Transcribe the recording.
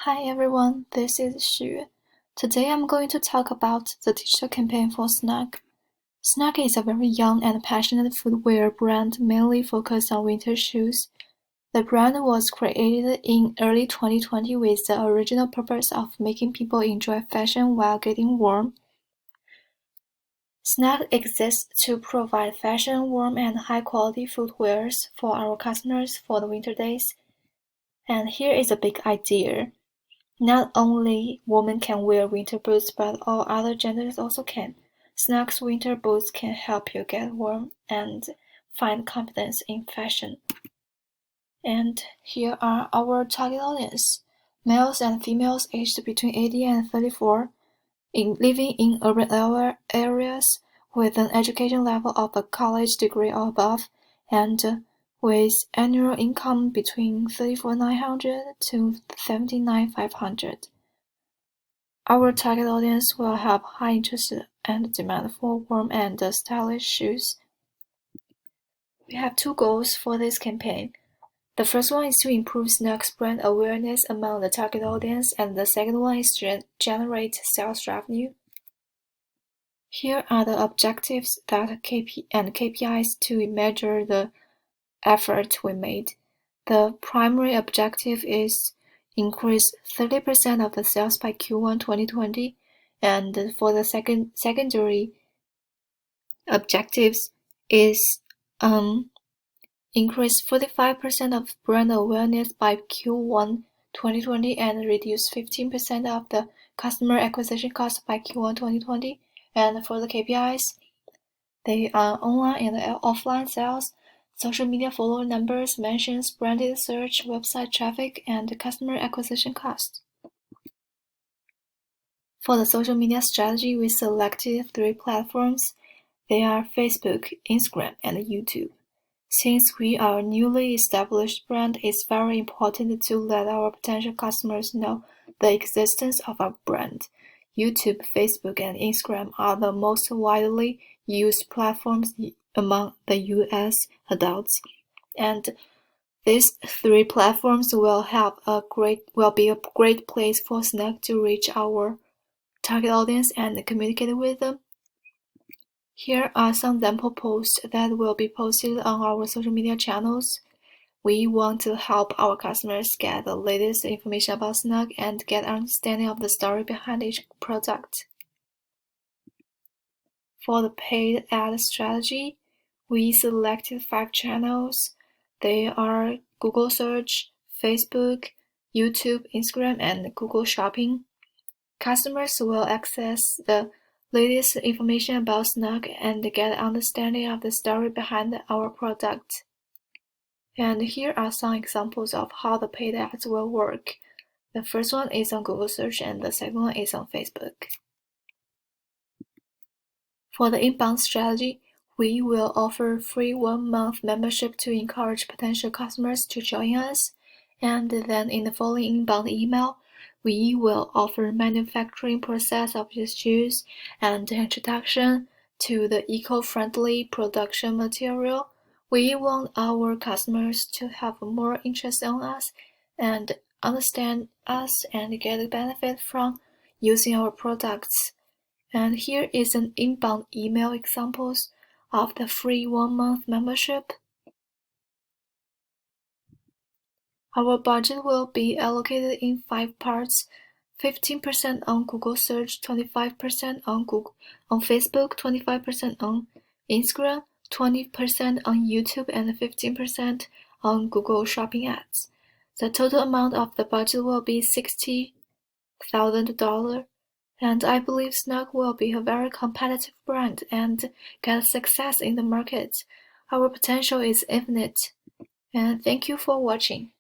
Hi everyone, this is Xu. Today I'm going to talk about the digital campaign for Snugg. Snugg is a very young and passionate footwear brand mainly focused on winter shoes. The brand was created in early 2020 with the original purpose of making people enjoy fashion while getting warm. Snugg exists to provide fashion, warm, and high-quality footwears for our customers for the winter days. And here is a big idea. Not only women can wear winter boots, but all other genders also can. Snugg's winter boots can help you get warm and find confidence in fashion. And here are our target audience: males and females aged between 80 and 34, living in urban areas with an education level of a college degree or above, and with annual income between $34,900 to $79,500. Our target audience will have high interest and demand for warm and stylish shoes. We have two goals for this campaign. The first one is to improve Snugg's brand awareness among the target audience, and the second one is to generate sales revenue. Here are the objectives and KPIs to measure the effort we made. The primary objective is increase 30% of the sales by Q1 2020, and for the secondary objectives is increase 45% of brand awareness by Q1 2020 and reduce 15% of the customer acquisition cost by Q1 2020. And for the KPIs, they are online and offline sales, social media follower numbers, mentions, branded search, website traffic, and customer acquisition cost. For the social media strategy, we selected 3 platforms. They are Facebook, Instagram, and YouTube. Since we are a newly established brand, it's very important to let our potential customers know the existence of our brand. YouTube, Facebook, and Instagram are the most widely used platforms among the US adults, and these 3 platforms will be a great place for Snugg to reach our target audience and communicate with them. Here are some sample posts that will be posted on our social media channels. We want to help our customers get the latest information about Snugg and get an understanding of the story behind each product. For the paid ad strategy, we selected 5 channels. They are Google Search, Facebook, YouTube, Instagram, and Google Shopping. Customers will access the latest information about Snugg and get an understanding of the story behind our product. And here are some examples of how the paid ads will work. The first one is on Google Search and the second one is on Facebook. For the inbound strategy, we will offer free 1-month membership to encourage potential customers to join us. And then in the following inbound email, we will offer manufacturing process of these shoes and introduction to the eco-friendly production material. We want our customers to have more interest in us and understand us and get benefit from using our products. And here is an inbound email examples of the free 1-month membership. Our budget will be allocated in 5 parts: 15% on Google Search, 25% on Facebook, 25% on Instagram, 20% on YouTube, and 15% on Google Shopping ads. The total amount of the budget will be $60,000, and I believe Snugg will be a very competitive brand and get success in the market. Our potential is infinite, and thank you for watching.